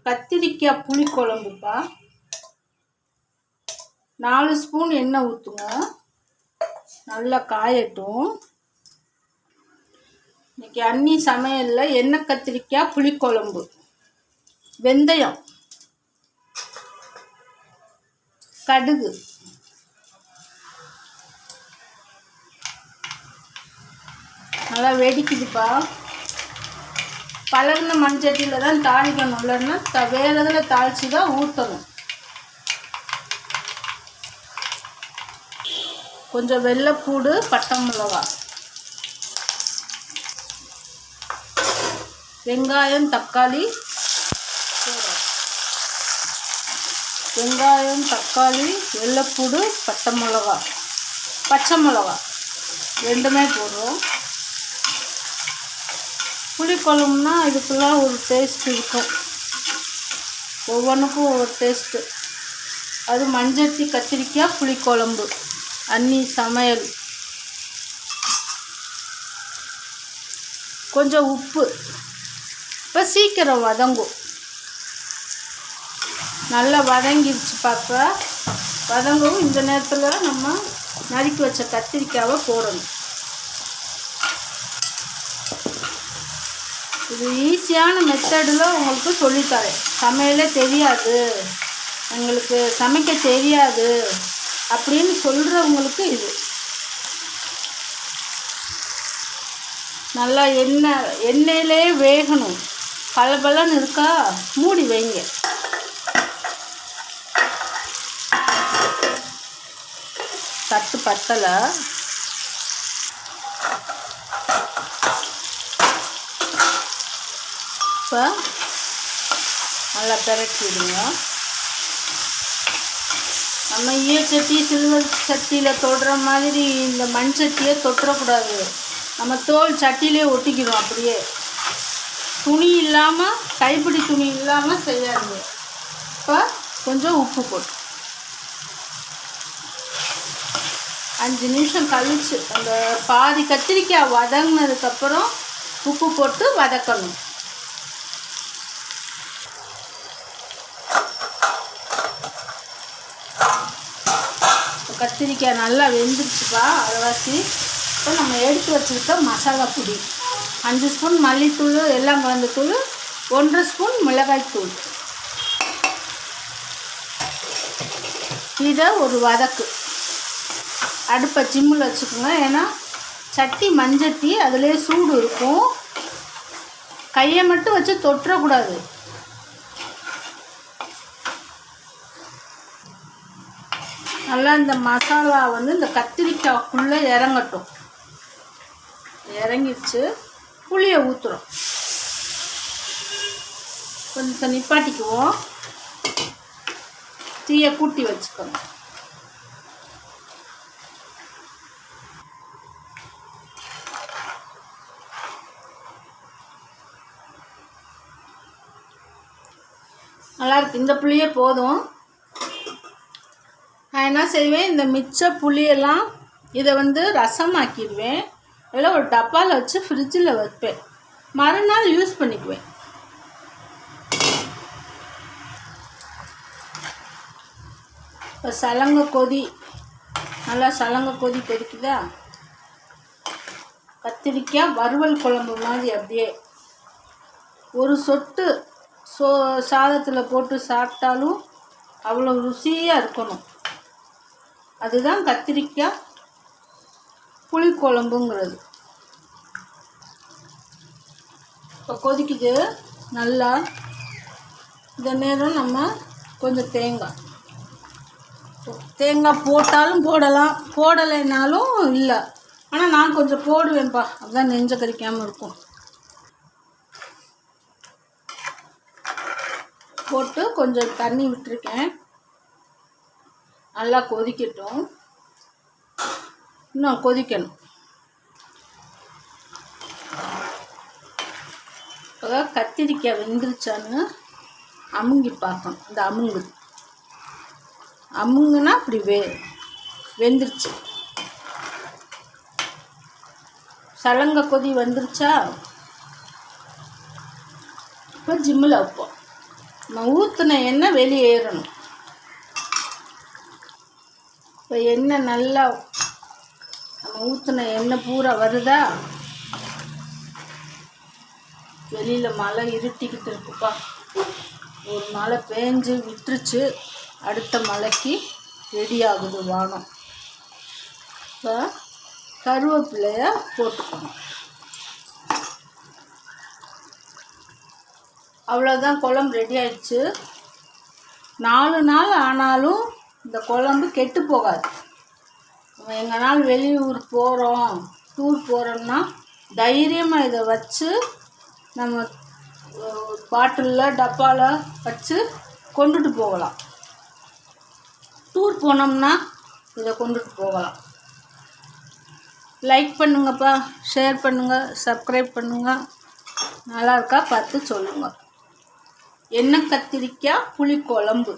கத்திரிக்காய் புளிக்குழம்புப்பா. 4 ஸ்பூன் எண்ணெய் ஊற்றுங்க. நல்லா காயட்டும். இன்னைக்கு அன்னி சமையலில் எண்ணெய் கத்திரிக்காய் புளிக்குழம்பு. வெந்தயம், கடுகு, நல்லா வெடிக்குதுப்பா. பழகின மண்சட்டியில் தான் தாளிக்கணும், இல்லைன்னா வேறு இதில் தாளித்து தான் ஊற்றணும். கொஞ்சம் வெள்ளைப்பூடு, பட்டை மிளகா, வெங்காயம், தக்காளி, வெங்காயம், தக்காளி, வெள்ளைப்பூடு, பச்சை மிளகா ரெண்டுமே போடுறோம். புளிக்குழம்புனா இதுக்குலாம் ஒரு டேஸ்ட் இருக்கும், ஒவ்வொன்றுக்கும் ஒவ்வொரு டேஸ்ட்டு. அது மண்சட்டி கத்திரிக்காய் புளிக்குழம்பு அன்னி சமையல். கொஞ்சம் உப்பு. இப்போ சீக்கிரம் வதங்கும். நல்லா வதங்கிடுச்சு பார்க்க. வதங்கவும் இந்த நேரத்தில் நம்ம நறுக்கி வச்ச கத்திரிக்காவை போடணும். இது ஈஸியான மெத்தடில் உங்களுக்கு சொல்லித்தரேன். சமையலே தெரியாது, எங்களுக்கு சமைக்க தெரியாது அப்படின்னு சொல்கிறவங்களுக்கு இது நல்லா எண்ணெயிலே வேகணும். பலபலன்னு இருக்கா, மூடி வைங்க. தட்டு பத்தலை. இப்போ நல்லா பிரட்டிடுங்க. நம்ம ஈயச்சட்டி சில்வர் சட்டியில் தொடுற மாதிரி இந்த மண் சட்டியை தொட்டுறக்கூடாது. நம்ம தோல் சட்டியிலே ஒட்டிக்கிறோம். அப்படியே துணி இல்லாமல், கைப்பிடி துணி இல்லாமல் செய்யாதுங்க. இப்போ கொஞ்சம் உப்பு போட்டு 5 நிமிஷம் கழிச்சு அந்த பாதி கத்திரிக்காய் வதங்கினதுக்கப்புறம் உப்பு போட்டு வதக்கணும். கத்திரிக்காய் நல்லா வெந்துருச்சுப்பா அரைவாசி. இப்போ நம்ம எடுத்து வச்சுருக்க மசாலா பொடி 5 ஸ்பூன் மல்லித்தூள், எல்லாம் கலந்த தூள், 1.5 ஸ்பூன் மிளகாய்த்தூள். இதை ஒரு வதக்கு. அடுப்பை சிம்மில் வச்சுக்கோங்க. ஏன்னா சட்டி மண்சட்டி, அதிலே சூடு இருக்கும். கையை மட்டும் வச்சு தொட்டுறக்கூடாது. நல்லா இந்த மசாலா இந்த கத்திரிக்காய்க்குள்ளே இறங்கட்டும். இறங்கிடுச்சு. புளியை ஊற்றுறோம். கொஞ்சம் நிப்பாட்டிக்குவோம். தீயை கூட்டி வச்சுக்கணும். நல்லாயிருக்கு. இந்த புளியே போதும். நான் என்ன செய்வேன், இந்த மிச்ச புளியெல்லாம் இதை ரசமாக்கிடுவேன். இல்லை ஒரு டப்பாவில் வச்சு ஃப்ரிட்ஜில் வைப்பேன். மறுநாள் யூஸ் பண்ணிக்குவேன். இப்போ சலங்க கொதி, நல்லா சலங்க கொதி கொதிக்குதா. கத்திரிக்காய் வறுவல் குழம்பு மாதிரி அப்படியே ஒரு சொட்டு சாதத்தில் போட்டு சாப்பிட்டாலும் அவ்வளோ ருசியாக இருக்கணும். அதுதான் கத்திரிக்காய் புளிக்குழம்புங்கிறது. இப்போ கொதிக்குது நல்லா. இந்த நேரம் நம்ம கொஞ்சம் தேங்காய் போட்டாலும் போடலாம், போடலைனாலும் இல்லை. ஆனால் நான் கொஞ்சம் போடுவேன்ப்பா, அதுதான் நெஞ்ச கறிக்காமல் இருக்கும். போட்டு கொஞ்சம் தண்ணி விட்டுருக்கேன். நல்லா கொதிக்கட்டும். இன்னும் கொதிக்கணும். இப்போ கத்திரிக்காய் வெந்துருச்சான்னு அமுங்கி பார்க்கணும். இந்த அமுங்குனா அப்படி வெந்துருச்சு. சலங்க கொதி வந்துருச்சா. இப்போ ஜிம்மில் வைப்போம். நம்ம ஊற்றின எண்ணெய் வெளியேறணும். இப்போ எண்ணெய் நல்லா நம்ம ஊற்றின எண்ணெய் பூரா வருதா? வெளியில் மழை இருட்டிக்கிட்டு இருக்குப்பா. ஒரு மழை பேஞ்சு விட்டுருச்சு, அடுத்த மழைக்கு ரெடி ஆகுது வானம். இப்போ கருவேப்பிலைய போட்டுக்கணும். அவ்வளோதான், குழம்பு ரெடி ஆயிடுச்சு. 4 நாள் ஆனாலும் இந்த குழம்பு கெட்டு போகாது. நம்ம எங்கேனாலும் வெளியூர் போகிறோம், டூர் போகிறோம்னா தைரியமாக இதை வச்சு நம்ம பாட்டிலில் டப்பாவில் வச்சு கொண்டுட்டு போகலாம். டூர் போனோம்னா இதை கொண்டுட்டு போகலாம். லைக் பண்ணுங்கப்பா, ஷேர் பண்ணுங்கள், சப்ஸ்கிரைப் பண்ணுங்கள். நல்லா இருக்கா பார்த்து சொல்லுங்கள். எண்ணெய் கத்திரிக்காய் புளிக்குழம்பு.